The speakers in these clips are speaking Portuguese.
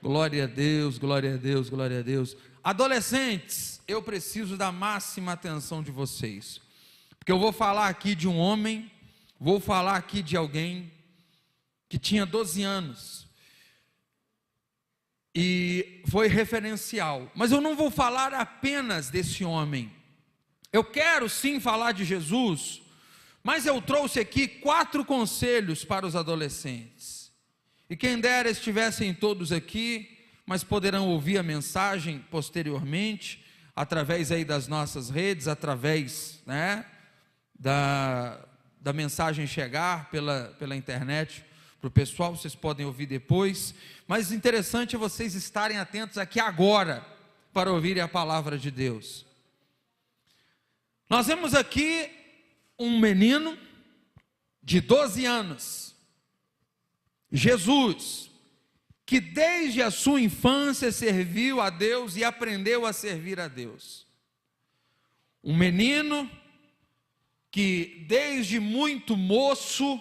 Glória a Deus, glória a Deus, glória a Deus. Adolescentes, eu preciso da máxima atenção de vocês, porque eu vou falar aqui de um homem, vou falar aqui de alguém que tinha 12 anos, e foi referencial, mas eu não vou falar apenas desse homem. Eu quero sim falar de Jesus, mas eu trouxe aqui 4 conselhos para os adolescentes. E quem dera estivessem todos aqui, mas poderão ouvir a mensagem posteriormente, através aí das nossas redes, através, da mensagem chegar pela internet para o pessoal, vocês podem ouvir depois. Mas interessante é vocês estarem atentos aqui agora, para ouvirem a palavra de Deus. Nós vemos aqui um menino de 12 anos, Jesus, que desde a sua infância serviu a Deus e aprendeu a servir a Deus. Um menino que desde muito moço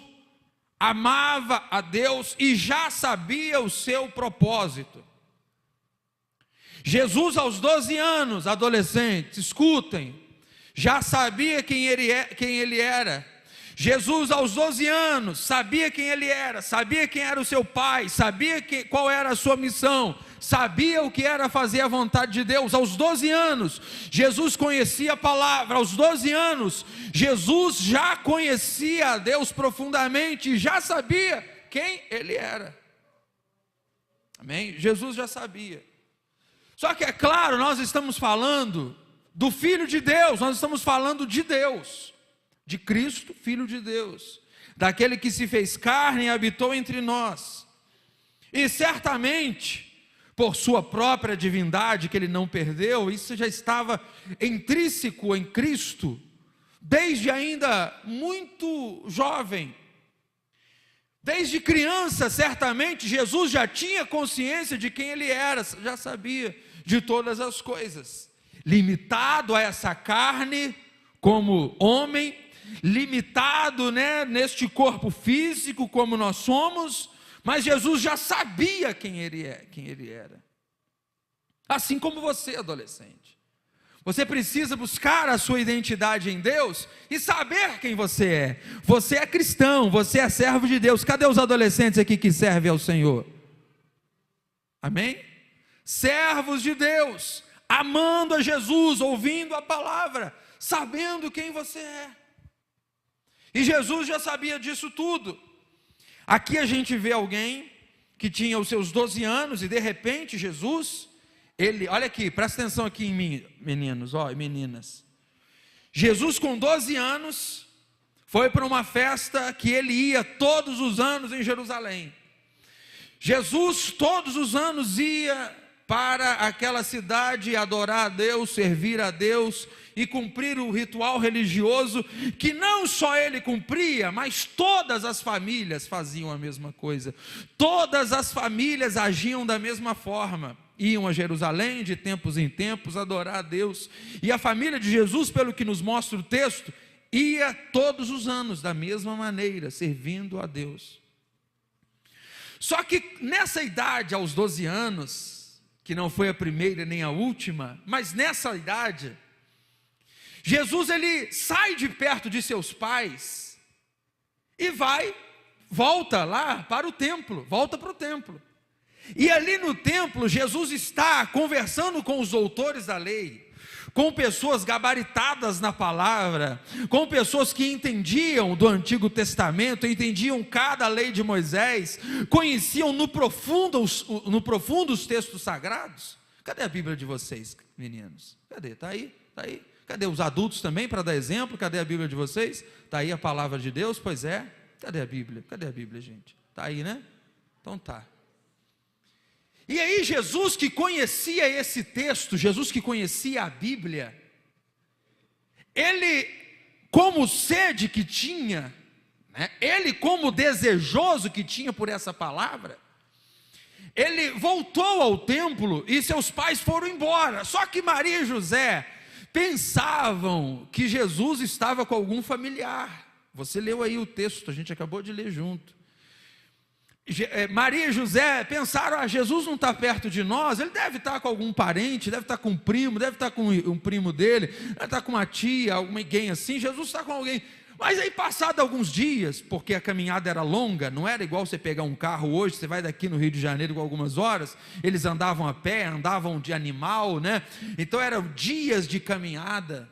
amava a Deus e já sabia o seu propósito. Jesus aos 12 anos, adolescentes, escutem, já sabia quem ele era. Jesus aos 12 anos sabia quem ele era, sabia quem era o seu pai, sabia qual era a sua missão, sabia o que era fazer a vontade de Deus. Aos 12 anos, Jesus conhecia a palavra. Aos 12 anos, Jesus já conhecia a Deus profundamente e já sabia quem ele era. Amém? Jesus já sabia. Só que é claro, nós estamos falando do Filho de Deus, nós estamos falando de Deus, de Cristo, Filho de Deus, daquele que se fez carne e habitou entre nós, e certamente, por sua própria divindade, que ele não perdeu, isso já estava intrínseco em Cristo, desde ainda muito jovem. Desde criança, certamente, Jesus já tinha consciência de quem ele era, já sabia de todas as coisas, limitado a essa carne, como homem, limitado, neste corpo físico como nós somos, mas Jesus já sabia quem ele era. Assim como você, adolescente, você precisa buscar a sua identidade em Deus e saber quem você é. Você é cristão, você é servo de Deus. Cadê os adolescentes aqui que servem ao Senhor? Amém? Servos de Deus, amando a Jesus, ouvindo a palavra, sabendo quem você é. E Jesus já sabia disso tudo. Aqui a gente vê alguém que tinha os seus 12 anos e de repente Jesus, olha aqui, presta atenção aqui em mim, meninos, e meninas. Jesus com 12 anos foi para uma festa que ele ia todos os anos em Jerusalém. Jesus todos os anos ia para aquela cidade adorar a Deus, servir a Deus e cumprir o ritual religioso, que não só ele cumpria, mas todas as famílias faziam a mesma coisa. Todas as famílias agiam da mesma forma. Iam a Jerusalém de tempos em tempos adorar a Deus. E a família de Jesus, pelo que nos mostra o texto, ia todos os anos da mesma maneira, servindo a Deus. Só que nessa idade, aos 12 anos, que não foi a primeira nem a última, mas nessa idade, Jesus ele sai de perto de seus pais e volta lá para o templo, volta para o templo. E ali no templo, Jesus está conversando com os doutores da lei, com pessoas gabaritadas na palavra, com pessoas que entendiam do Antigo Testamento, entendiam cada lei de Moisés, conheciam no profundo os textos sagrados. Cadê a Bíblia de vocês, meninos? Cadê? Está aí, está aí. Cadê os adultos também, para dar exemplo? Cadê a Bíblia de vocês? Está aí a palavra de Deus? Pois é. Cadê a Bíblia? Cadê a Bíblia, gente? Está aí, né? Então tá. E aí Jesus que conhecia esse texto, Jesus que conhecia a Bíblia, ele como sede que tinha, ele como desejoso que tinha por essa palavra, ele voltou ao templo e seus pais foram embora. Só que Maria e José pensavam que Jesus estava com algum familiar. Você leu aí o texto, a gente acabou de ler junto. Maria e José pensaram, Jesus não está perto de nós, ele deve estar com algum parente, deve estar com um primo, deve estar com um primo dele, deve estar com uma tia, alguém assim, Jesus está com alguém. Mas aí, passado alguns dias, porque a caminhada era longa, não era igual você pegar um carro hoje, você vai daqui no Rio de Janeiro com algumas horas, eles andavam a pé, andavam de animal, né? Então eram dias de caminhada,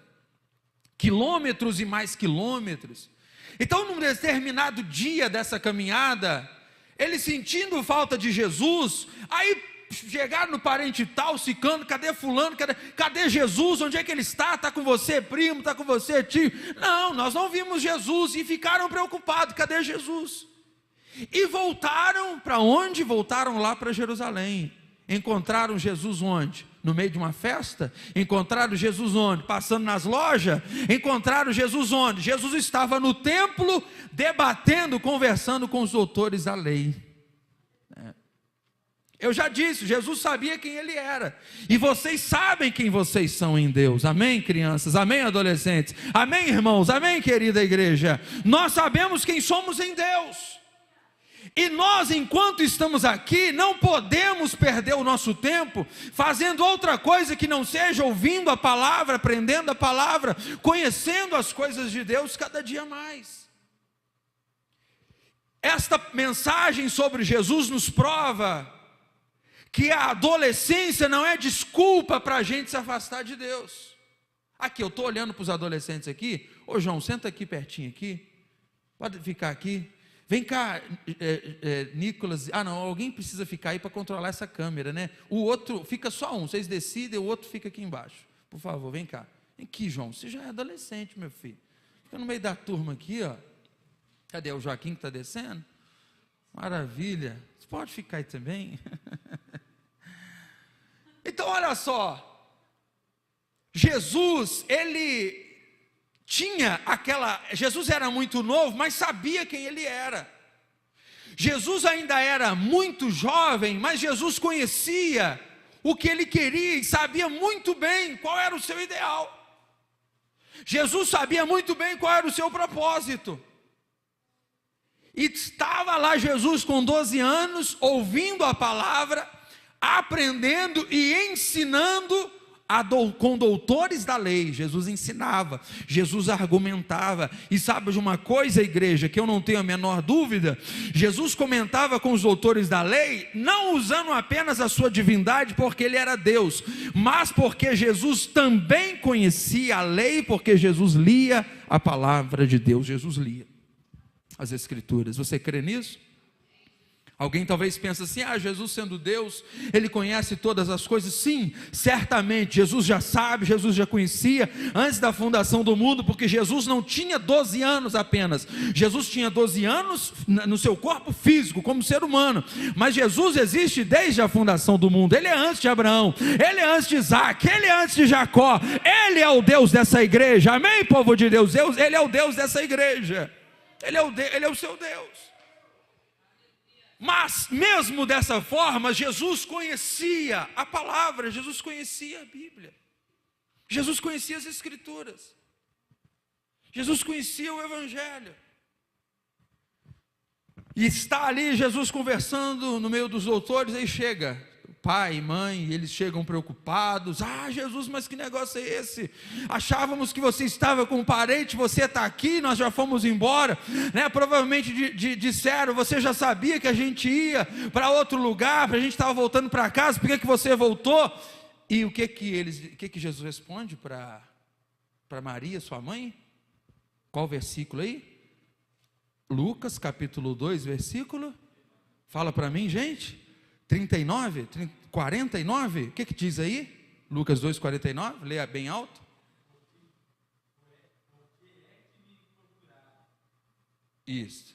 quilômetros e mais quilômetros. Então, num determinado dia dessa caminhada, eles sentindo falta de Jesus, aí chegaram no parente tal, ficando, cadê fulano, cadê Jesus, onde é que ele está? Está com você primo, está com você tio? Não, nós não vimos Jesus, e ficaram preocupados, cadê Jesus? E voltaram para onde? Voltaram lá para Jerusalém. Encontraram Jesus onde? No meio de uma festa? Encontraram Jesus onde? Passando nas lojas? Encontraram Jesus onde? Jesus estava no templo, debatendo, conversando com os doutores da lei. Eu já disse, Jesus sabia quem ele era, e vocês sabem quem vocês são em Deus. Amém, crianças? Amém, adolescentes? Amém, irmãos? Amém, querida igreja? Nós sabemos quem somos em Deus, e nós, enquanto estamos aqui, não podemos perder o nosso tempo fazendo outra coisa que não seja ouvindo a palavra, aprendendo a palavra, conhecendo as coisas de Deus cada dia mais. Esta mensagem sobre Jesus nos prova que a adolescência não é desculpa para a gente se afastar de Deus. Aqui, eu estou olhando para os adolescentes aqui. Ô João, senta aqui pertinho aqui, pode ficar aqui. Vem cá, Nicolas. Não, alguém precisa ficar aí para controlar essa câmera, né? O outro, fica só um, vocês decidem, o outro fica aqui embaixo. Por favor, vem cá. Vem aqui, João, você já é adolescente, meu filho. Fica no meio da turma aqui, ó. Cadê o Joaquim que está descendo? Maravilha. Você pode ficar aí também. Então, olha só, Jesus Jesus era muito novo, mas sabia quem ele era. Jesus ainda era muito jovem, mas Jesus conhecia o que ele queria e sabia muito bem qual era o seu ideal. Jesus sabia muito bem qual era o seu propósito. E estava lá Jesus com 12 anos, ouvindo a palavra, aprendendo e ensinando com doutores da lei. Jesus ensinava, Jesus argumentava. E sabe de uma coisa, igreja, que eu não tenho a menor dúvida? Jesus comentava com os doutores da lei, não usando apenas a sua divindade, porque ele era Deus, mas porque Jesus também conhecia a lei, porque Jesus lia a palavra de Deus. Jesus lia as Escrituras. Você crê nisso? Alguém talvez pense assim, Jesus sendo Deus, ele conhece todas as coisas. Sim, certamente, Jesus já sabe, Jesus já conhecia antes da fundação do mundo, porque Jesus não tinha 12 anos apenas, Jesus tinha 12 anos no seu corpo físico, como ser humano, mas Jesus existe desde a fundação do mundo. Ele é antes de Abraão, ele é antes de Isaac, ele é antes de Jacó, ele é o Deus dessa igreja. Amém, povo de Deus? Ele é o Deus dessa igreja, ele é o seu Deus. Mas mesmo dessa forma, Jesus conhecia a palavra, Jesus conhecia a Bíblia, Jesus conhecia as Escrituras, Jesus conhecia o Evangelho. E está ali Jesus conversando no meio dos doutores, aí chega pai e mãe, eles chegam preocupados. Jesus, mas que negócio é esse? Achávamos que você estava com um parente, você está aqui, nós já fomos embora, né? Provavelmente disseram, você já sabia que a gente ia para outro lugar, a gente estava voltando para casa, por que você voltou? E o que Jesus responde para Maria, sua mãe? Qual versículo aí? Lucas capítulo 2, versículo, fala para mim, gente, 39, 49, o que diz aí? Lucas 2, 49, leia bem alto. Isso.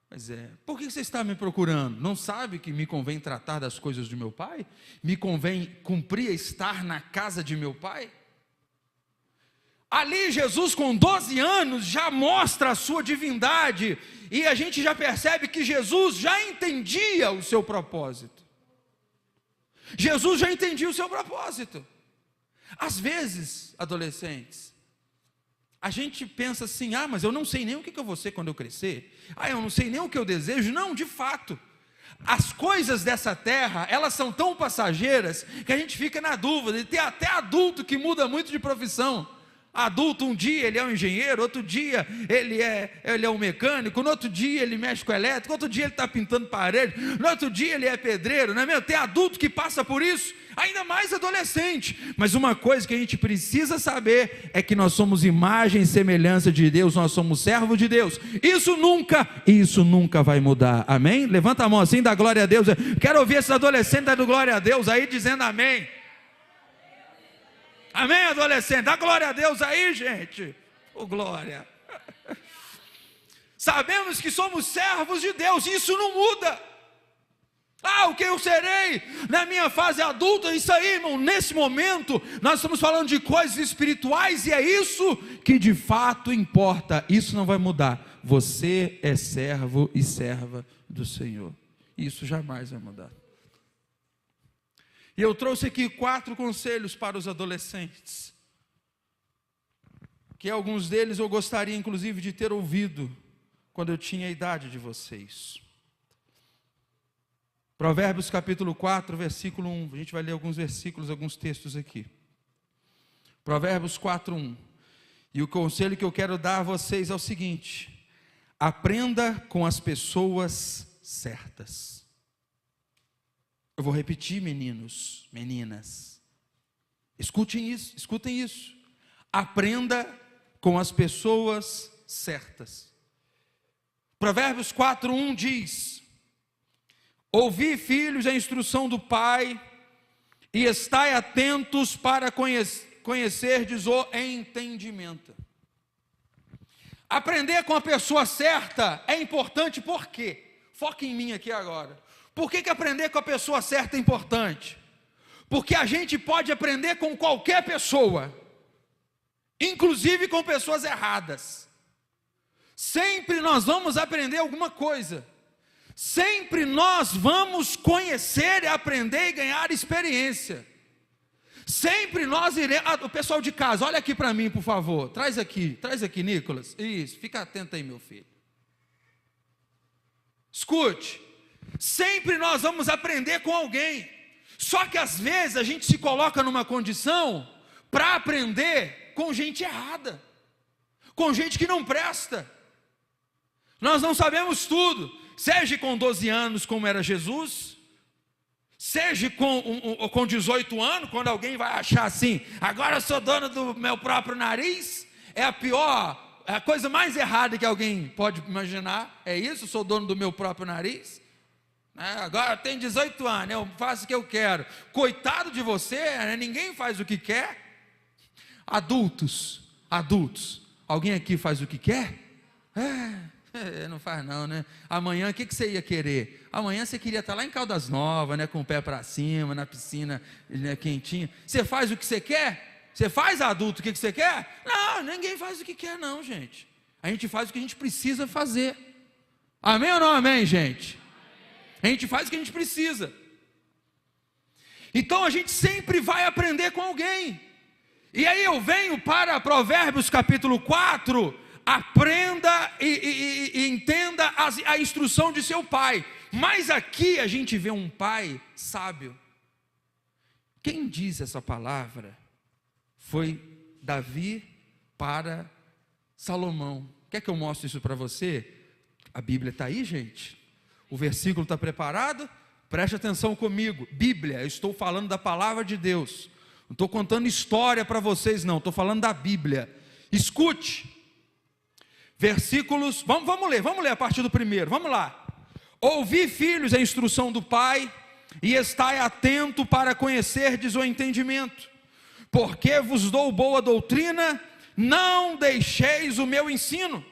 Pois é, por que você está me procurando? Não sabe que me convém tratar das coisas de meu pai? Me convém cumprir estar na casa de meu pai? Ali Jesus com 12 anos já mostra a sua divindade, e a gente já percebe que Jesus já entendia o seu propósito. Jesus já entendia o seu propósito. Às vezes, adolescentes, A gente pensa assim, mas eu não sei nem o que eu vou ser quando eu crescer. Eu não sei nem o que eu desejo. Não, de fato, as coisas dessa terra, elas são tão passageiras, que a gente fica na dúvida. E tem até adulto que muda muito de profissão. Adulto, um dia ele é um engenheiro, outro dia ele é um mecânico, no outro dia ele mexe com elétrico, outro dia ele está pintando parede, no outro dia ele é pedreiro, não é mesmo? Tem adulto que passa por isso, ainda mais adolescente. Mas uma coisa que a gente precisa saber é que nós somos imagem e semelhança de Deus, nós somos servos de Deus. Isso nunca vai mudar, amém? Levanta a mão assim, dá glória a Deus. Quero ouvir esses adolescentes dando glória a Deus aí, dizendo amém. Amém, adolescente? Dá glória a Deus aí, gente. Glória. Sabemos que somos servos de Deus, isso não muda. O que eu serei na minha fase adulta? Isso aí, irmão, nesse momento nós estamos falando de coisas espirituais, e é isso que de fato importa. Isso não vai mudar. Você é servo e serva do Senhor. Isso jamais vai mudar. E eu trouxe aqui 4 conselhos para os adolescentes, que alguns deles eu gostaria inclusive de ter ouvido quando eu tinha a idade de vocês. Provérbios capítulo 4, versículo 1, a gente vai ler alguns versículos, alguns textos aqui. Provérbios 4, 1. E o conselho que eu quero dar a vocês é o seguinte: aprenda com as pessoas certas. Eu vou repetir, meninos, meninas. Escutem isso. Aprenda com as pessoas certas. Provérbios 4:1 diz: ouvi, filhos, a instrução do pai, e estai atentos para conhecerdes o entendimento. Aprender com a pessoa certa é importante, por quê? Foca em mim aqui agora. Por que aprender com a pessoa certa é importante? Porque a gente pode aprender com qualquer pessoa, inclusive com pessoas erradas. Sempre nós vamos aprender alguma coisa. Sempre nós vamos conhecer, aprender e ganhar experiência. Sempre nós iremos... o pessoal de casa, olha aqui para mim, por favor. Traz aqui, Nicolas. Isso, fica atento aí, meu filho. Escute. Sempre nós vamos aprender com alguém. Só que às vezes a gente se coloca numa condição para aprender com gente errada, com gente que não presta. Nós não sabemos tudo. Seja com 12 anos, como era Jesus, seja com 18 anos, quando alguém vai achar assim, agora eu sou dono do meu próprio nariz. É a coisa mais errada que alguém pode imaginar. É isso, sou dono do meu próprio nariz. Agora eu tenho 18 anos, eu faço o que eu quero. Coitado de você, ninguém faz o que quer. Adultos, alguém aqui faz o que quer? Não faz não, né? Amanhã o que você ia querer? Amanhã você queria estar lá em Caldas Novas, né, com o pé para cima, na piscina, né, quentinha. Você faz o que você quer? Você faz, adulto, o que você quer? Não, ninguém faz o que quer não, gente. A gente faz o que a gente precisa fazer. Amém ou não amém, gente? A gente faz o que a gente precisa. Então a gente sempre vai aprender com alguém. E aí eu venho para Provérbios capítulo 4. Aprenda e entenda a instrução de seu pai. Mas aqui a gente vê um pai sábio. Quem diz essa palavra foi Davi para Salomão. Quer que eu mostre isso para você? A Bíblia está aí, gente. O versículo está preparado? Preste atenção comigo. Bíblia, eu estou falando da palavra de Deus. Não estou contando história para vocês não, estou falando da Bíblia. Escute. Versículos, vamos ler a partir do primeiro, vamos lá. Ouvi, filhos, a instrução do pai, e estai atento para conhecerdes o entendimento. Porque vos dou boa doutrina, não deixeis o meu ensino.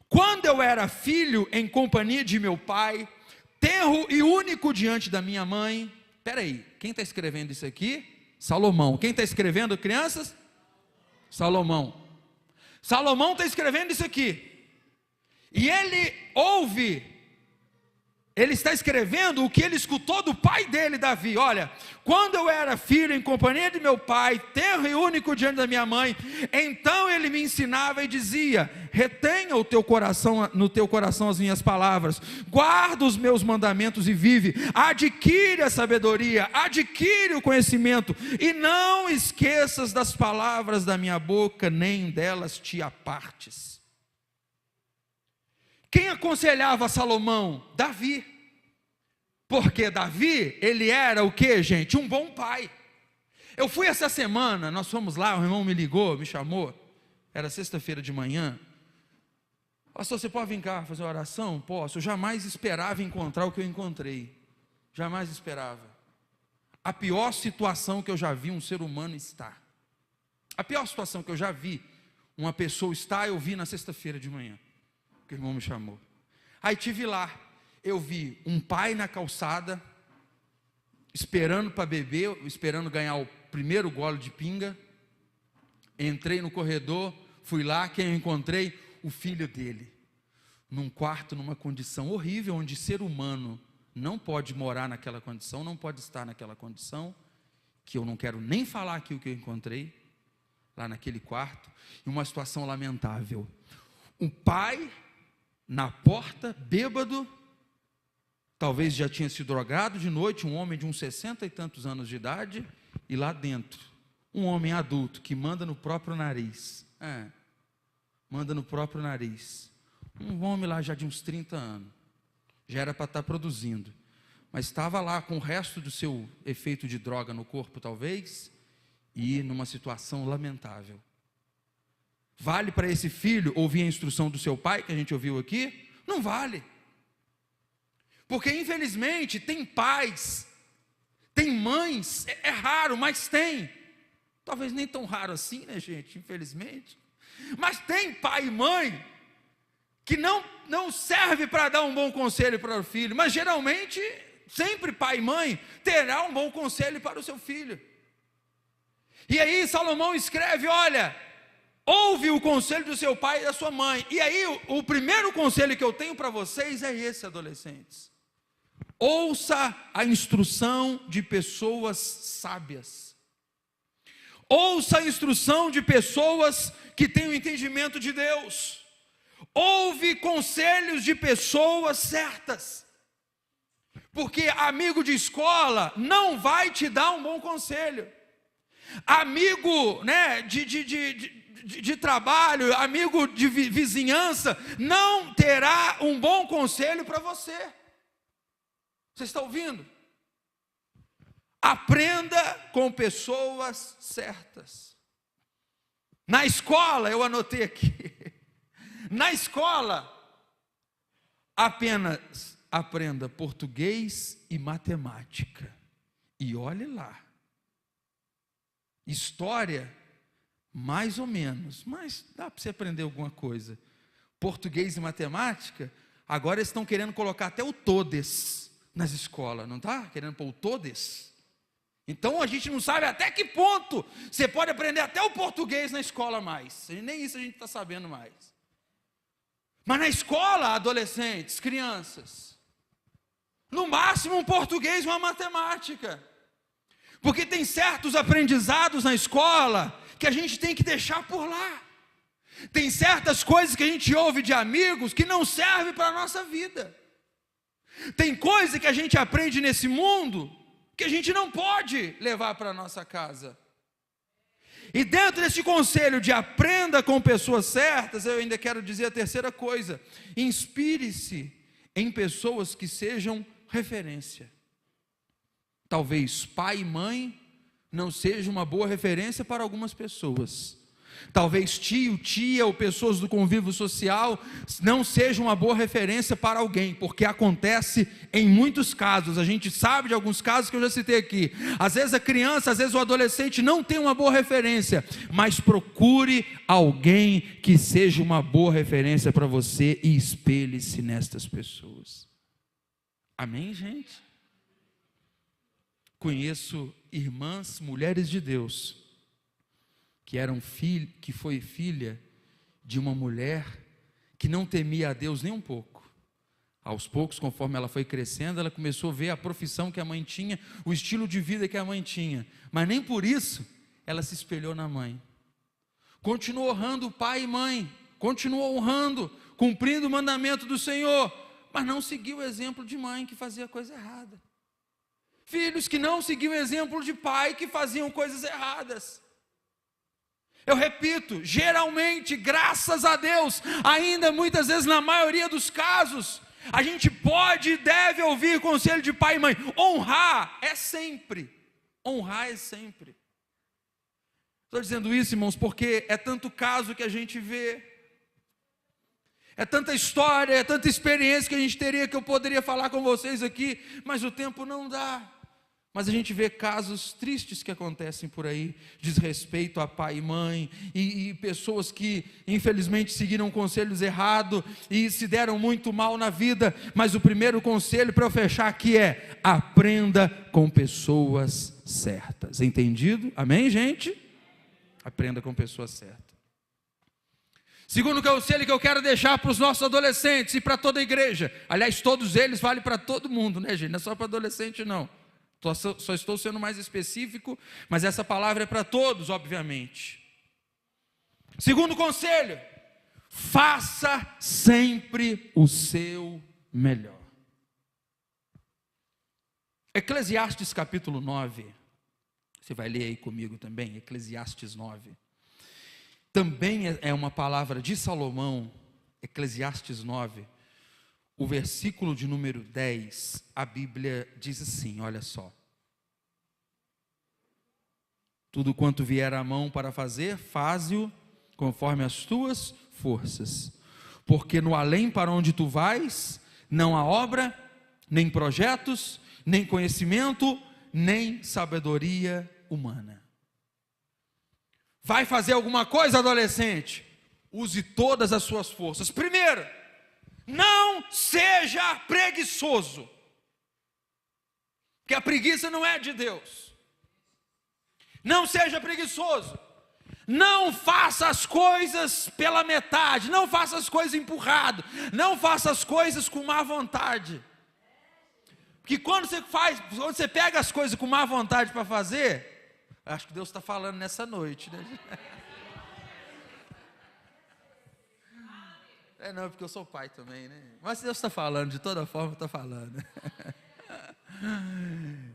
Quando eu era filho em companhia de meu pai, tenro e único diante da minha mãe. Espera aí, quem está escrevendo isso aqui? Salomão. Quem está escrevendo, crianças? Salomão. Salomão está escrevendo isso aqui. E ele ouve Ele está escrevendo o que ele escutou do pai dele, Davi. Olha, quando eu era filho em companhia de meu pai, tenro e único diante da minha mãe, então ele me ensinava e dizia: retenha no teu coração as minhas palavras, guarda os meus mandamentos e vive, adquire a sabedoria, adquire o conhecimento, e não esqueças das palavras da minha boca, nem delas te apartes. Quem aconselhava Salomão? Davi. Porque Davi, ele era o que, gente? Um bom pai. Eu fui essa semana, nós fomos lá, o irmão me ligou, me chamou, era sexta-feira de manhã. Pastor, você pode vir cá fazer uma oração? Posso. Eu jamais esperava encontrar o que eu encontrei. Jamais esperava. A pior situação que eu já vi um ser humano estar. A pior situação que eu já vi uma pessoa estar, eu vi na sexta-feira de manhã, que o irmão me chamou. Aí tive lá, eu vi um pai na calçada, esperando para beber, esperando ganhar o primeiro gole de pinga. Entrei no corredor, fui lá, quem eu encontrei? O filho dele, num quarto, numa condição horrível, onde ser humano não pode morar naquela condição, não pode estar naquela condição, que eu não quero nem falar aqui o que eu encontrei, lá naquele quarto, e uma situação lamentável. O pai na porta, bêbado, talvez já tinha se drogado de noite, um homem de uns 60 e tantos anos de idade, e lá dentro, um homem adulto que manda no próprio nariz, manda no próprio nariz, um homem lá já de uns 30 anos, já era para estar produzindo, mas estava lá com o resto do seu efeito de droga no corpo talvez, e numa situação lamentável. Vale para esse filho ouvir a instrução do seu pai, que a gente ouviu aqui? Não vale. Porque infelizmente tem pais, tem mães, é raro, mas tem. Talvez nem tão raro assim, né, gente, infelizmente. Mas tem pai e mãe que não serve para dar um bom conselho para o filho, mas geralmente, sempre pai e mãe terá um bom conselho para o seu filho. E aí Salomão escreve, olha, ouve o conselho do seu pai e da sua mãe. E aí, o primeiro conselho que eu tenho para vocês é esse, adolescentes. Ouça a instrução de pessoas sábias. Ouça a instrução de pessoas que têm o entendimento de Deus. Ouve conselhos de pessoas certas. Porque amigo de escola não vai te dar um bom conselho. Amigo, né, de trabalho, amigo de vizinhança, não terá um bom conselho para você. Você está ouvindo? Aprenda com pessoas certas. Na escola, eu anotei aqui, na escola, apenas aprenda português e matemática. E olhe lá. História, mais ou menos, mas dá para você aprender alguma coisa. Português e matemática, agora eles estão querendo colocar até o todes nas escolas, não está? Querendo pôr o todes? Então a gente não sabe até que ponto você pode aprender até o português na escola mais. Nem isso a gente está sabendo mais. Mas na escola, adolescentes, crianças, no máximo um português e uma matemática. Porque tem certos aprendizados na escola que a gente tem que deixar por lá. Tem certas coisas que a gente ouve de amigos que não servem para a nossa vida. Tem coisa que a gente aprende nesse mundo que a gente não pode levar para a nossa casa. E dentro desse conselho de aprenda com pessoas certas, eu ainda quero dizer a terceira coisa: inspire-se em pessoas que sejam referência. Talvez pai e mãe não seja uma boa referência para algumas pessoas. Talvez tio, tia ou pessoas do convívio social não sejam uma boa referência para alguém, porque acontece em muitos casos. A gente sabe de alguns casos que eu já citei aqui. Às vezes a criança, às vezes o adolescente não tem uma boa referência, mas procure alguém que seja uma boa referência para você e espelhe-se nestas pessoas. Amém, gente? Conheço irmãs, mulheres de Deus, que foi filha de uma mulher que não temia a Deus nem um pouco. Aos poucos, conforme ela foi crescendo, ela começou a ver a profissão que a mãe tinha, o estilo de vida que a mãe tinha, mas nem por isso ela se espelhou na mãe. Continuou honrando o pai e mãe, continuou honrando, cumprindo o mandamento do Senhor, mas não seguiu o exemplo de mãe que fazia coisa errada. Filhos que não seguiam o exemplo de pai que faziam coisas erradas. Eu repito, geralmente, graças a Deus, ainda muitas vezes, na maioria dos casos, a gente pode e deve ouvir conselho de pai e mãe. Honrar é sempre. Honrar é sempre. Estou dizendo isso, irmãos, porque é tanto caso que a gente vê. É tanta história, é tanta experiência que a gente teria, que eu poderia falar com vocês aqui, mas o tempo não dá. Mas a gente vê casos tristes que acontecem por aí, desrespeito a pai e mãe, e pessoas que infelizmente seguiram conselhos errados e se deram muito mal na vida. Mas o primeiro conselho para eu fechar aqui é: aprenda com pessoas certas. Entendido? Amém, gente? Aprenda com pessoas certas. Segundo conselho que eu quero deixar para os nossos adolescentes e para toda a igreja, aliás, todos eles valem para todo mundo, né, gente? Não é só para adolescente, não. Só estou sendo mais específico, mas essa palavra é para todos, obviamente. Segundo conselho: faça sempre o seu melhor. Eclesiastes capítulo 9, você vai ler aí comigo também, Eclesiastes 9. Também é uma palavra de Salomão, Eclesiastes 9. O versículo de número 10, a Bíblia diz assim, olha só: tudo quanto vier à mão para fazer, faze-o conforme as tuas forças, porque no além para onde tu vais, não há obra, nem projetos, nem conhecimento, nem sabedoria humana. Vai fazer alguma coisa, adolescente? Use todas as suas forças. Primeiro, não seja preguiçoso, porque a preguiça não é de Deus. Não seja preguiçoso. Não faça as coisas pela metade, não faça as coisas empurrado, não faça as coisas com má vontade. Porque quando você pega as coisas com má vontade para fazer, acho que Deus está falando nessa noite, né? Não, porque eu sou pai também, né? Mas Deus está falando, de toda forma está falando.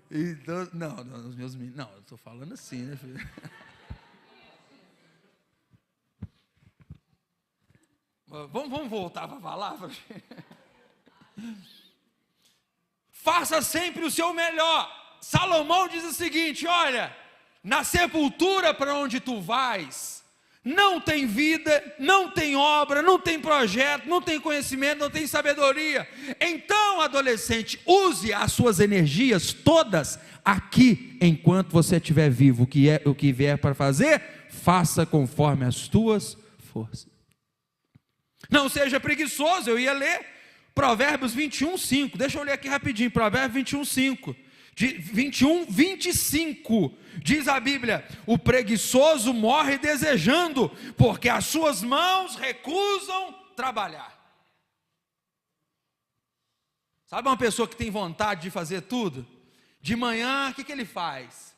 Então, não, os meus meninos, não, eu estou falando assim, né, filho? Vamos voltar para a palavra? Faça sempre o seu melhor. Salomão diz o seguinte: olha, na sepultura para onde tu vais, não tem vida, não tem obra, não tem projeto, não tem conhecimento, não tem sabedoria. Então, adolescente, use as suas energias todas aqui, enquanto você estiver vivo. O que vier para fazer, faça conforme as tuas forças. Não seja preguiçoso. Eu ia ler Provérbios 21:5. Deixa eu ler aqui rapidinho, Provérbios 21:5. 25, diz a Bíblia: o preguiçoso morre desejando, porque as suas mãos recusam trabalhar. Sabe uma pessoa que tem vontade de fazer tudo? De manhã, o que ele faz?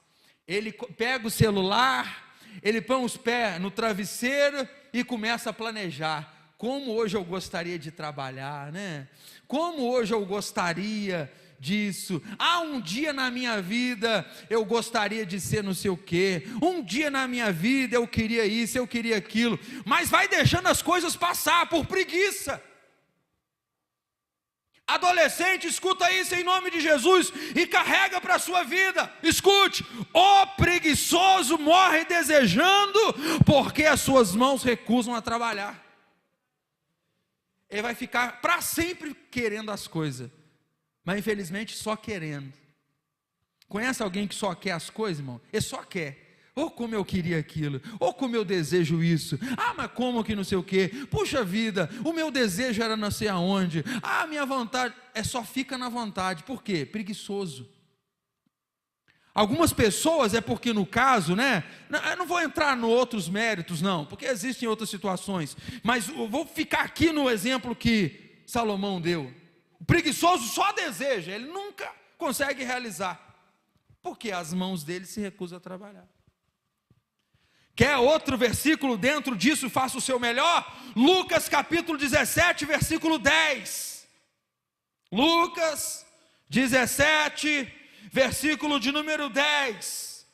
Ele pega o celular, ele põe os pés no travesseiro e começa a planejar. Como hoje eu gostaria de trabalhar, né? Como hoje eu gostaria disso. Um dia na minha vida eu gostaria de ser não sei o quê. Um dia na minha vida eu queria isso, eu queria aquilo. Mas vai deixando as coisas passar por preguiça. Adolescente, escuta isso em nome de Jesus e carrega para a sua vida. Escute: o preguiçoso morre desejando, porque as suas mãos recusam a trabalhar. Ele vai ficar para sempre querendo as coisas, mas infelizmente só querendo. Conhece alguém que só quer as coisas, irmão? Ele só quer. Como eu queria aquilo, como eu desejo isso. Mas como que não sei o quê? Puxa vida, o meu desejo era não sei aonde. Minha vontade. Só fica na vontade. Por quê? Preguiçoso. Algumas pessoas, porque no caso, né? Eu não vou entrar em outros méritos, não, porque existem outras situações, mas eu vou ficar aqui no exemplo que Salomão deu. O preguiçoso só deseja, ele nunca consegue realizar, porque as mãos dele se recusam a trabalhar. Quer outro versículo dentro disso, faça o seu melhor? Lucas capítulo 17, versículo 10. Lucas 17, versículo de número 10.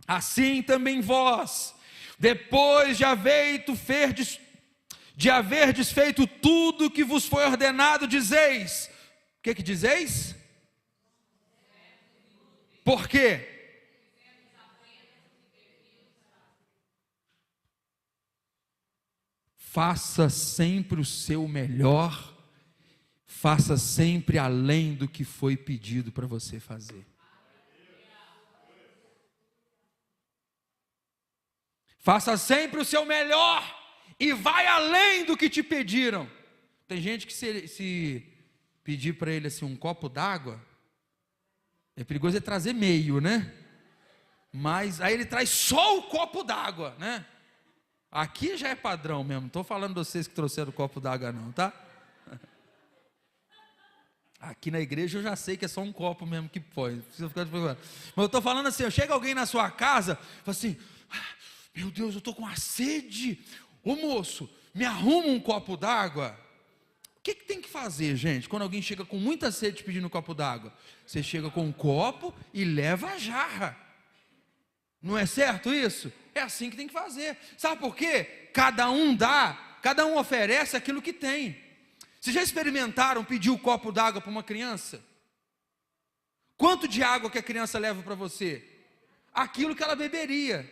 Assim também vós, depois de haverdes feito tudo que vos foi ordenado, dizeis. O que dizeis? Por quê? Faça sempre o seu melhor, faça sempre além do que foi pedido para você fazer. Faça sempre o seu melhor e vai além do que te pediram. Tem gente que se pedir para ele assim um copo d'água, é perigoso ele trazer meio, né? Mas aí ele traz só o copo d'água, né? Aqui já é padrão mesmo, não estou falando de vocês que trouxeram o copo d'água não, tá? Aqui na igreja eu já sei que é só um copo mesmo que põe, não precisa ficar de problema. Mas eu estou falando assim, chega alguém na sua casa, fala assim, meu Deus, eu estou com uma sede, ô moço, me arruma um copo d'água. O que tem que fazer, gente, quando alguém chega com muita sede pedindo um copo d'água? Você chega com um copo e leva a jarra. Não é certo isso? É assim que tem que fazer. Sabe por quê? Cada um oferece aquilo que tem. Vocês já experimentaram pedir o copo d'água para uma criança? Quanto de água que a criança leva para você? Aquilo que ela beberia.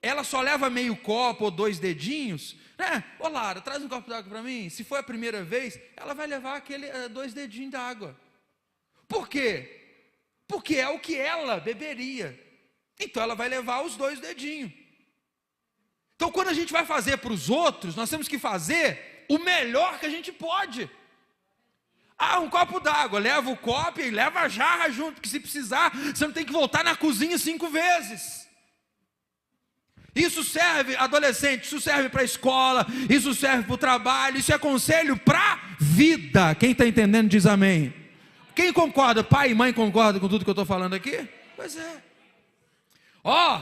Ela só leva meio copo ou 2 dedinhos, né? Ô Lara, traz um copo d'água para mim. Se for a primeira vez, ela vai levar aquele 2 dedinhos d'água. Por quê? Porque é o que ela beberia. Então ela vai levar os 2 dedinhos. Então quando a gente vai fazer para os outros, nós temos que fazer o melhor que a gente pode. Um copo d'água, leva o copo e leva a jarra junto, porque se precisar, você não tem que voltar na cozinha 5 vezes. Isso serve, adolescente, isso serve para a escola, isso serve para o trabalho, isso é conselho para a vida. Quem está entendendo diz amém. Quem concorda? Pai e mãe concordam com tudo que eu estou falando aqui? Pois é.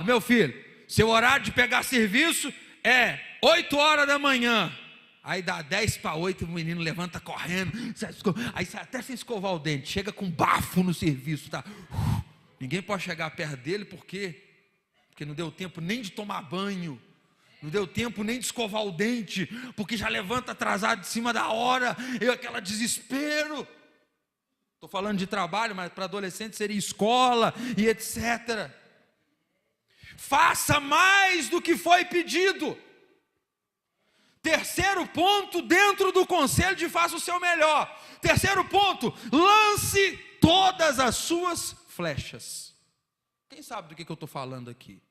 Meu filho, seu horário de pegar serviço é 8 horas da manhã. Aí dá 10 para 8, o menino levanta correndo, aí sai até sem escovar o dente, chega com bafo no serviço, tá? Ninguém pode chegar perto dele, por quê? Porque não deu tempo nem de tomar banho, não deu tempo nem de escovar o dente, porque já levanta atrasado de cima da hora, aquele desespero. Estou falando de trabalho, mas para adolescente seria escola e etc. Faça mais do que foi pedido. Terceiro ponto, dentro do conselho de faça o seu melhor. Terceiro ponto, lance todas as suas flechas. Quem sabe do que eu estou falando aqui?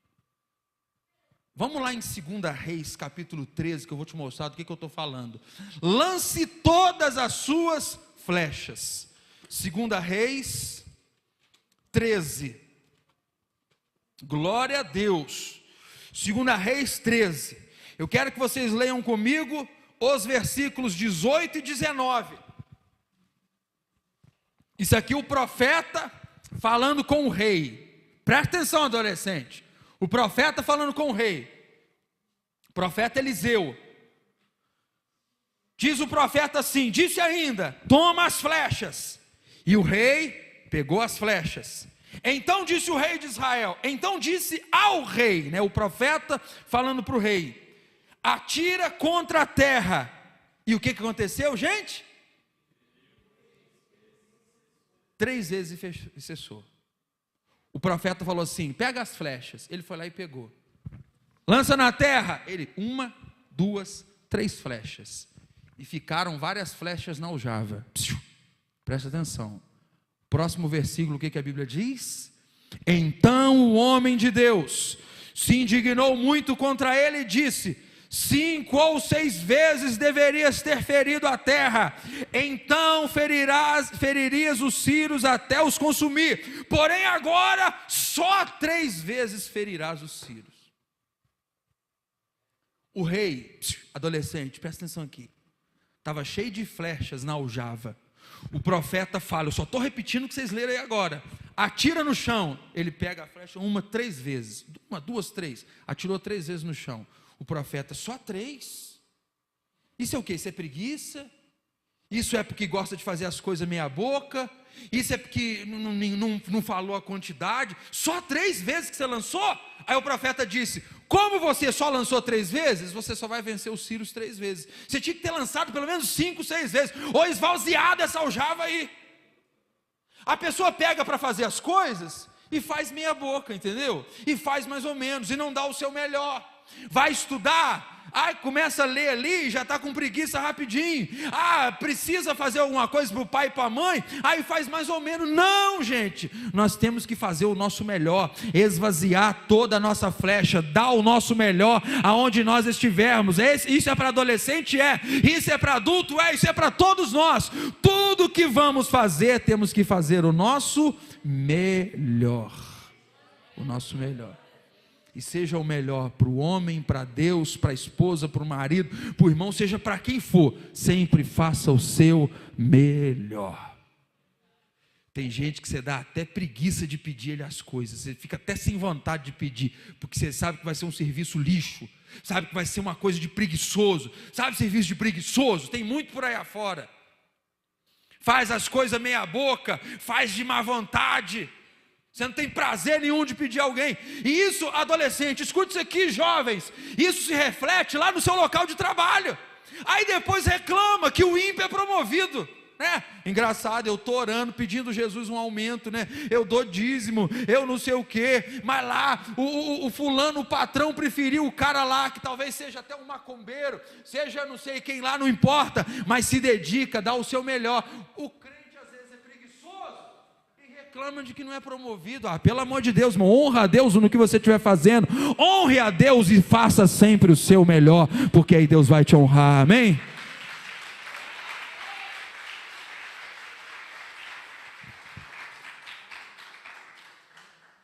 Vamos lá em 2 Reis, capítulo 13, que eu vou te mostrar do que eu estou falando. Lance todas as suas flechas. 2 Reis 13. Glória a Deus. 2 Reis 13. Eu quero que vocês leiam comigo os versículos 18 e 19. Isso aqui o profeta falando com o rei. Presta atenção, adolescente. O profeta falando com o rei. O profeta Eliseu. Diz o profeta assim, disse ainda, toma as flechas. E o rei pegou as flechas. Então disse o rei de Israel, então disse ao rei, né, o profeta falando para o rei, atira contra a terra. E o que aconteceu, gente? 3 vezes e cessou. O profeta falou assim, pega as flechas. Ele foi lá e pegou. Lança na terra. Ele, 1, 2, 3 flechas. E ficaram várias flechas na aljava. Presta atenção. Próximo versículo, o que a Bíblia diz? Então o homem de Deus se indignou muito contra ele e disse, 5 ou 6 vezes deverias ter ferido a terra, então feririas os círios até os consumir, porém agora só 3 vezes ferirás os círios. O rei, adolescente, presta atenção aqui, estava cheio de flechas na aljava. O profeta fala, eu só estou repetindo o que vocês leram aí agora. Atira no chão. Ele pega a flecha 3 vezes. 1, 2, 3. Atirou 3 vezes no chão. O profeta, só 3? Isso é o quê? Isso é preguiça? Isso é porque gosta de fazer as coisas meia boca? Isso é porque não falou a quantidade? Só 3 vezes que você lançou? Aí o profeta disse, como você só lançou 3 vezes, você só vai vencer os sírios 3 vezes. Você tinha que ter lançado pelo menos 5, 6 vezes, ou esvaziado essa aljava aí. A pessoa pega para fazer as coisas e faz meia boca, entendeu? E faz mais ou menos, e não dá o seu melhor. Vai estudar, começa a ler ali, já está com preguiça rapidinho. Precisa fazer alguma coisa para o pai e para a mãe, aí faz mais ou menos. Não, gente, nós temos que fazer o nosso melhor, esvaziar toda a nossa flecha, dar o nosso melhor aonde nós estivermos. Isso é para adolescente? Isso é para adulto? Isso é para todos nós. Tudo que vamos fazer, temos que fazer o nosso melhor. O nosso melhor. E seja o melhor para o homem, para Deus, para a esposa, para o marido, para o irmão, seja para quem for, sempre faça o seu melhor. Tem gente que você dá até preguiça de pedir ele as coisas, você fica até sem vontade de pedir, porque você sabe que vai ser um serviço lixo, sabe que vai ser uma coisa de preguiçoso, sabe serviço de preguiçoso, tem muito por aí afora. Faz as coisas meia boca, faz de má vontade. Você não tem prazer nenhum de pedir a alguém. E isso, adolescente, escute isso aqui, jovens. Isso se reflete lá no seu local de trabalho. Aí depois reclama que o ímpio é promovido, né? Engraçado, eu estou orando, pedindo a Jesus um aumento, né? Eu dou dízimo, eu não sei o quê. Mas lá, o fulano, o patrão preferiu o cara lá, que talvez seja até um macumbeiro, seja não sei quem lá, não importa. Mas se dedica, dá o seu melhor. O crente às vezes é preguiçoso e reclama de que não é promovido. Pelo amor de Deus, irmão, honra a Deus no que você estiver fazendo. Honre a Deus e faça sempre o seu melhor, porque aí Deus vai te honrar, amém?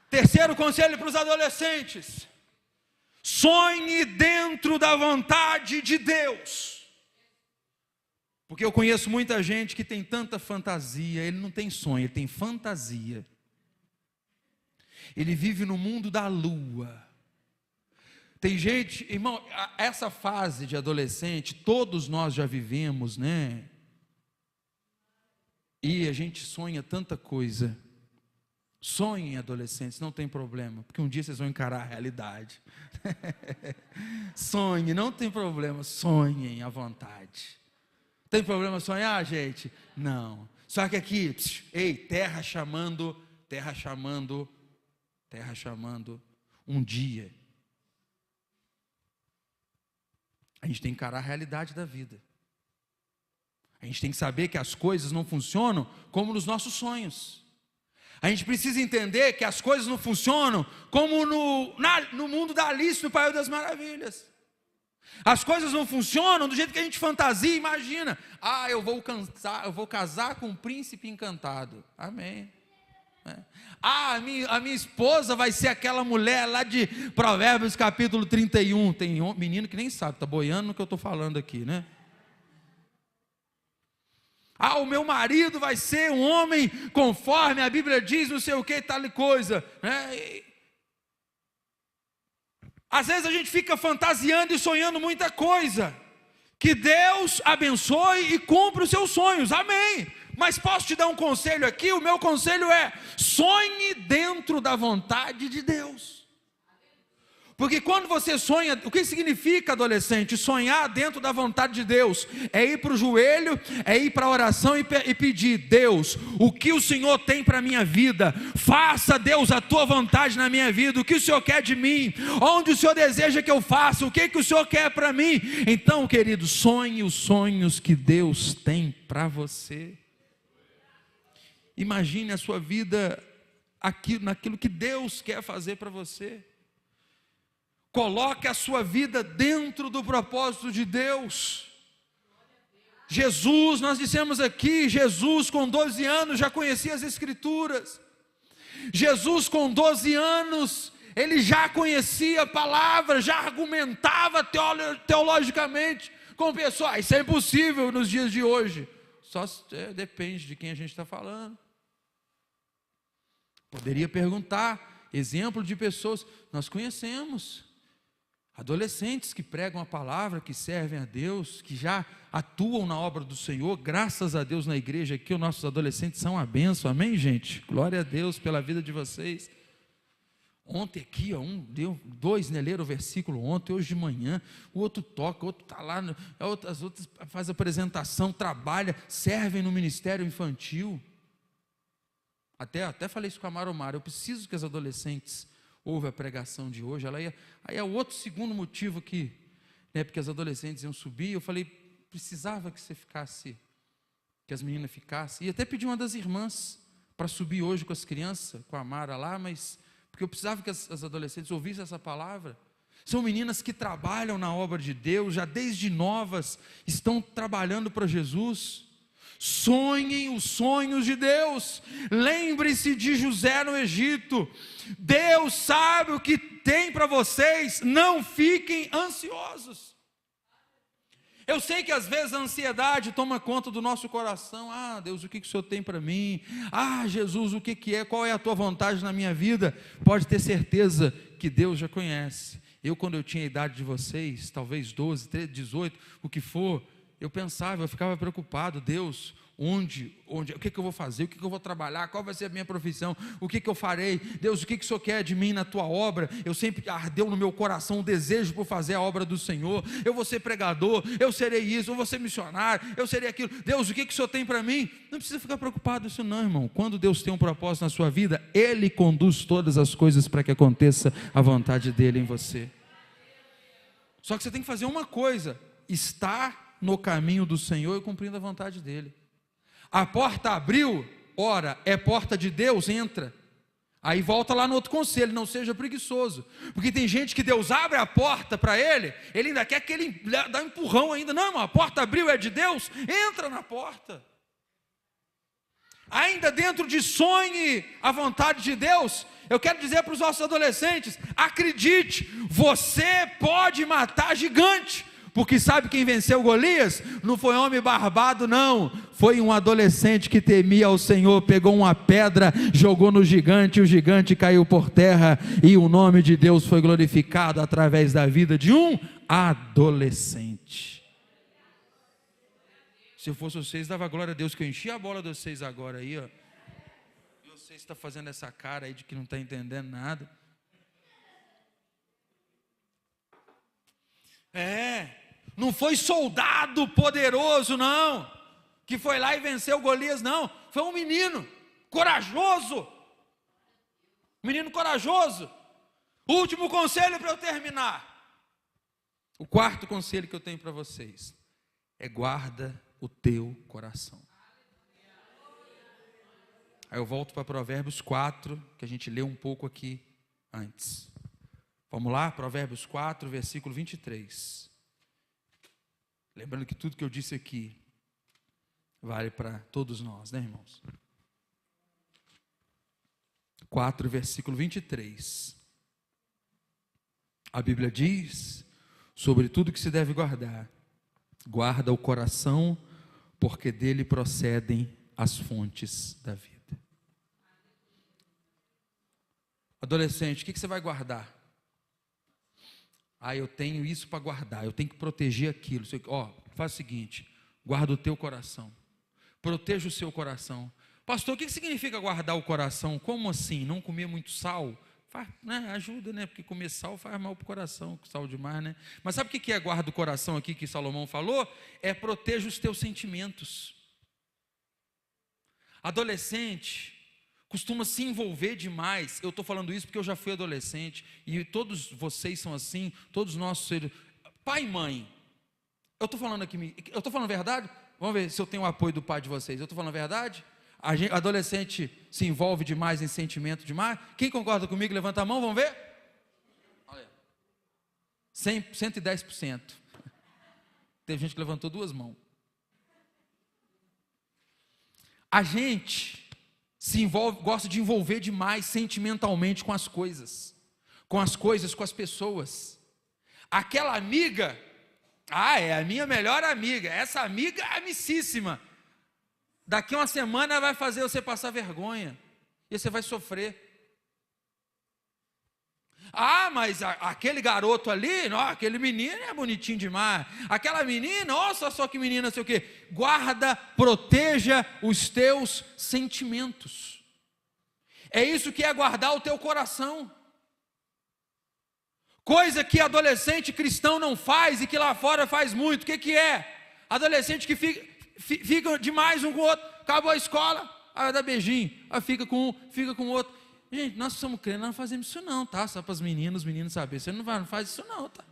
Terceiro conselho para os adolescentes: sonhe dentro da vontade de Deus. Porque eu conheço muita gente que tem tanta fantasia, ele não tem sonho, ele tem fantasia. Ele vive no mundo da lua. Tem gente, irmão, essa fase de adolescente, todos nós já vivemos, né? E a gente sonha tanta coisa. Sonhem, adolescentes, não tem problema, porque um dia vocês vão encarar a realidade. Sonhem, não tem problema, sonhem à vontade. Tem problema sonhar, gente? Não. Só que aqui, terra chamando, terra chamando, terra chamando. Um dia, a gente tem que encarar a realidade da vida. A gente tem que saber que as coisas não funcionam como nos nossos sonhos. A gente precisa entender que as coisas não funcionam como no mundo da Alice, no País das Maravilhas. As coisas não funcionam do jeito que a gente fantasia e imagina. Eu vou casar com um príncipe encantado. Amém. A minha esposa vai ser aquela mulher lá de Provérbios capítulo 31. Tem menino que nem sabe, está boiando no que eu estou falando aqui, né? O meu marido vai ser um homem conforme a Bíblia diz, não sei o que, tal coisa, né? Às vezes a gente fica fantasiando e sonhando muita coisa. Que Deus abençoe e cumpra os seus sonhos, amém. Mas posso te dar um conselho aqui? O meu conselho é: sonhe dentro da vontade de Deus. Porque quando você sonha, o que significa, adolescente? Sonhar dentro da vontade de Deus é ir para o joelho, é ir para a oração e pedir: Deus, o que o Senhor tem para a minha vida? Faça, Deus, a tua vontade na minha vida. O que o Senhor quer de mim? Onde o Senhor deseja que eu faça? O que o Senhor quer para mim? Então, querido, sonhe os sonhos que Deus tem para você. Imagine a sua vida naquilo que Deus quer fazer para você. Coloque a sua vida dentro do propósito de Deus. Jesus, nós dissemos aqui, Jesus com 12 anos já conhecia as Escrituras. Jesus com 12 anos, ele já conhecia a palavra, já argumentava teologicamente com pessoas. Isso é impossível nos dias de hoje. Só depende de quem a gente está falando. Poderia perguntar, exemplo de pessoas, nós conhecemos adolescentes que pregam a palavra, que servem a Deus, que já atuam na obra do Senhor. Graças a Deus na igreja aqui, os nossos adolescentes são uma bênção, amém, gente? Glória a Deus pela vida de vocês. Ontem aqui, dois leram o versículo ontem, hoje de manhã, o outro toca, o outro está lá, as outras fazem apresentação, trabalha, servem no ministério infantil. Até falei isso com a Maromara, eu preciso que as adolescentes ouvam a pregação de hoje. Aí é o outro segundo motivo que, porque as adolescentes iam subir, eu falei, precisava que você ficasse, que as meninas ficassem, e até pedi uma das irmãs para subir hoje com as crianças, com a Mara lá, mas porque eu precisava que as adolescentes ouvissem essa palavra. São meninas que trabalham na obra de Deus, já desde novas, estão trabalhando para Jesus. Sonhem os sonhos de Deus, lembre-se de José no Egito, Deus sabe o que tem para vocês, não fiquem ansiosos. Eu sei que às vezes a ansiedade toma conta do nosso coração. Deus, o que o Senhor tem para mim? Jesus, o que é? Qual é a tua vontade na minha vida? Pode ter certeza que Deus já conhece. Quando eu tinha a idade de vocês, talvez 12, 13, 18, o que for, eu pensava, eu ficava preocupado. Deus, onde, o que eu vou fazer? O que eu vou trabalhar? Qual vai ser a minha profissão? O que eu farei? Deus, o que o Senhor quer de mim na tua obra? Eu sempre ardeu no meu coração o desejo por fazer a obra do Senhor. Eu vou ser pregador, eu serei isso, eu vou ser missionário, eu serei aquilo. Deus, o que o Senhor tem para mim? Não precisa ficar preocupado isso não, irmão. Quando Deus tem um propósito na sua vida, Ele conduz todas as coisas para que aconteça a vontade dEle em você. Só que você tem que fazer uma coisa: estar no caminho do Senhor e cumprindo a vontade dEle. A porta abriu, ora, é porta de Deus, entra. Aí volta lá no outro conselho, não seja preguiçoso, porque tem gente que Deus abre a porta para ele ainda quer que ele dá um empurrão ainda. Não, irmão, a porta abriu, é de Deus, entra na porta. Ainda dentro de sonhe a vontade de Deus, eu quero dizer para os nossos adolescentes, acredite, você pode matar gigante. Porque sabe quem venceu Golias? Não foi homem barbado não, foi um adolescente que temia ao Senhor, pegou uma pedra, jogou no gigante, o gigante caiu por terra, e o nome de Deus foi glorificado através da vida de um adolescente. Se eu fosse vocês, dava glória a Deus, que eu enchi a bola de vocês agora aí, ó. E vocês estão fazendo essa cara aí de que não está entendendo nada. Não foi soldado poderoso não, que foi lá e venceu Golias não, foi um menino corajoso, Último conselho para eu terminar, o quarto conselho que eu tenho para vocês, é guarda o teu coração. Aí eu volto para Provérbios 4, que a gente leu um pouco aqui antes. Vamos lá, Provérbios 4, versículo 23. Lembrando que tudo que eu disse aqui vale para todos nós, né, irmãos? 4, versículo 23. A Bíblia diz, sobre tudo que se deve guardar, guarda o coração, porque dele procedem as fontes da vida. Adolescente, o que você vai guardar? Eu tenho isso para guardar, eu tenho que proteger aquilo. Faz o seguinte, guarda o teu coração, proteja o seu coração. Pastor, o que significa guardar o coração? Como assim? Não comer muito sal? Ajuda, né? Porque comer sal faz mal para o coração, sal demais, né? Mas sabe o que é guarda o coração aqui que Salomão falou? É proteja os teus sentimentos. Adolescente costuma se envolver demais. Eu estou falando isso porque eu já fui adolescente, e todos vocês são assim, todos nós seres. Pai e mãe, eu estou falando aqui, eu estou falando a verdade? Vamos ver se eu tenho o apoio do pai de vocês. Eu estou falando a verdade? Adolescente se envolve demais em sentimento demais. Quem concorda comigo, levanta a mão, vamos ver? Olha, 110%. Tem gente que levantou duas mãos. A gente se envolve, gosta de envolver demais sentimentalmente com as coisas. com as coisas, com as pessoas. Aquela amiga, é a minha melhor amiga, essa amiga é amicíssima. Daqui uma semana vai fazer você passar vergonha, e você vai sofrer. Mas aquele garoto ali, aquele menino é bonitinho demais. Aquela menina, nossa, só que menina, não sei o quê. Guarda, proteja os teus sentimentos. É isso que é guardar o teu coração. Coisa que adolescente cristão não faz e que lá fora faz muito. O que é? Adolescente que fica demais um com o outro. Acabou a escola, aí dá beijinho. Aí fica com um, fica com o outro. Gente, nós que somos crentes, nós não fazemos isso não, tá? Só para os meninos saberem. Você não faz isso não, tá?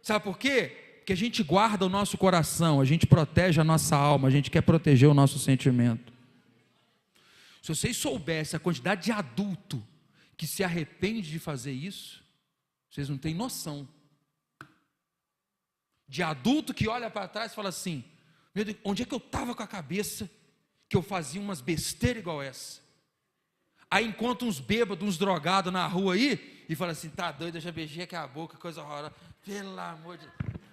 Sabe por quê? Porque a gente guarda o nosso coração, a gente protege a nossa alma, a gente quer proteger o nosso sentimento. Se vocês soubessem a quantidade de adulto que se arrepende de fazer isso, vocês não têm noção. De adulto que olha para trás e fala assim, meu Deus, onde é que eu estava com a cabeça que eu fazia umas besteiras igual essa? Aí encontra uns bêbados, uns drogados na rua aí, e fala assim, tá doido, eu já beijei aqui a boca, coisa horrorosa. Pelo amor de Deus.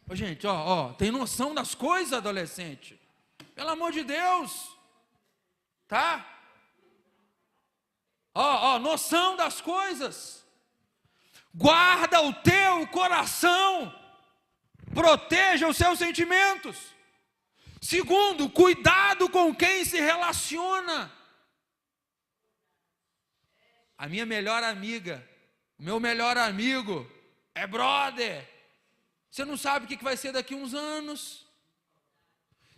Ô, gente, tem noção das coisas, adolescente? Pelo amor de Deus. Tá? Noção das coisas. Guarda o teu coração. Proteja os seus sentimentos. Segundo, cuidado com quem se relaciona. A minha melhor amiga, o meu melhor amigo é brother. Você não sabe o que vai ser daqui a uns anos.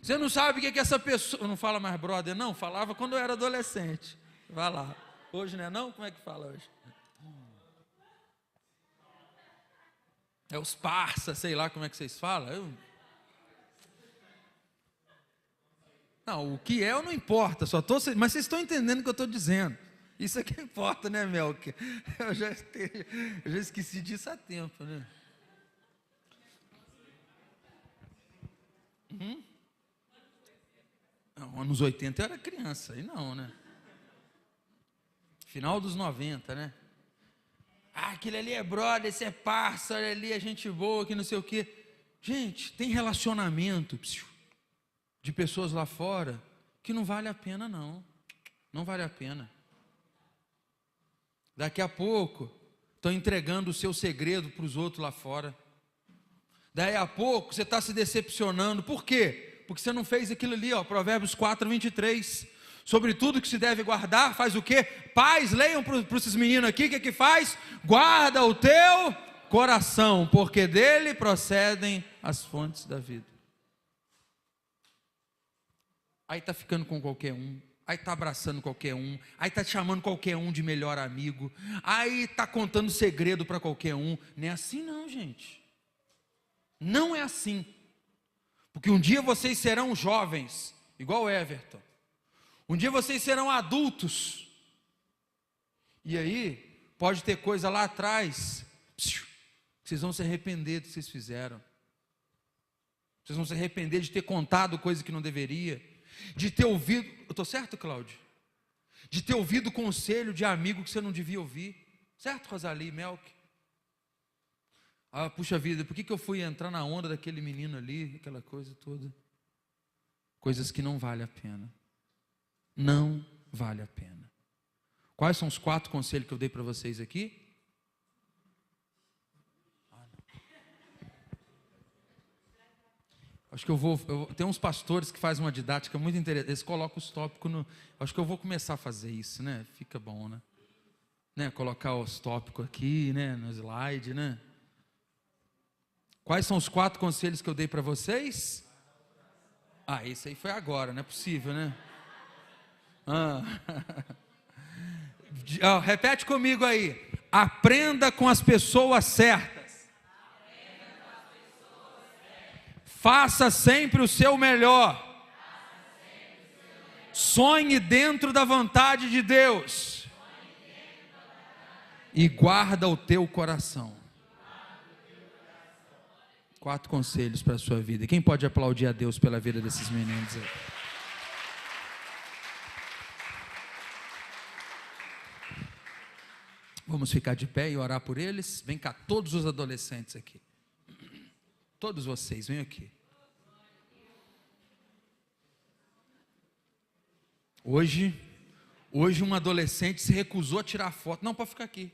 Você não sabe o que essa pessoa... Não fala mais brother, não? Falava quando eu era adolescente. Vai lá. Hoje não é não? Como é que fala hoje? É os parça, sei lá como é que vocês falam. Não, o que é eu não importa. Mas vocês estão entendendo o que eu estou dizendo. Isso é que importa, né, Melk? Eu já esqueci disso há tempo, né? Não, anos 80 eu era criança, aí não, né? Final dos 90, né? Aquele ali é brother, esse é parça, olha ali é gente boa, que não sei o quê. Gente, tem relacionamento de pessoas lá fora que não vale a pena não. Não vale a pena. Daqui a pouco, estão entregando o seu segredo para os outros lá fora. Daí a pouco, você está se decepcionando. Por quê? Porque você não fez aquilo ali, Provérbios 4, 23. Sobre tudo que se deve guardar, faz o quê? Pais, leiam para esses meninos aqui, o que faz? Guarda o teu coração, porque dele procedem as fontes da vida. Aí está ficando com qualquer um, aí está abraçando qualquer um, aí está chamando qualquer um de melhor amigo, aí está contando segredo para qualquer um. Não é assim não, gente. Não é assim. Porque um dia vocês serão jovens, igual o Everton. Um dia vocês serão adultos. E aí, pode ter coisa lá atrás. Vocês vão se arrepender do que vocês fizeram. Vocês vão se arrepender de ter contado coisa que não deveria. De ter ouvido. Eu estou certo, Cláudio? De ter ouvido conselho de amigo que você não devia ouvir. Certo, Rosalie, Melk? Puxa vida, por que eu fui entrar na onda daquele menino ali? Aquela coisa toda. Coisas que não vale a pena. Não vale a pena. Quais são os 4 conselhos que eu dei para vocês aqui? Acho que tem uns pastores que fazem uma didática muito interessante. Eles colocam os tópicos no... Acho que eu vou começar a fazer isso, né? Fica bom, né? Colocar os tópicos aqui, né? No slide, né? Quais são os 4 conselhos que eu dei para vocês? Esse aí foi agora, não é possível, né? Repete comigo aí. Aprenda com as pessoas certas. Faça sempre o seu melhor. Sonhe dentro da vontade de Deus. E guarda o teu coração. 4 conselhos para a sua vida. Quem pode aplaudir a Deus pela vida desses meninos aí? Vamos ficar de pé e orar por eles. Vem cá, todos os adolescentes aqui. Todos vocês, venham aqui. Hoje um adolescente se recusou a tirar foto. Não, pode ficar aqui.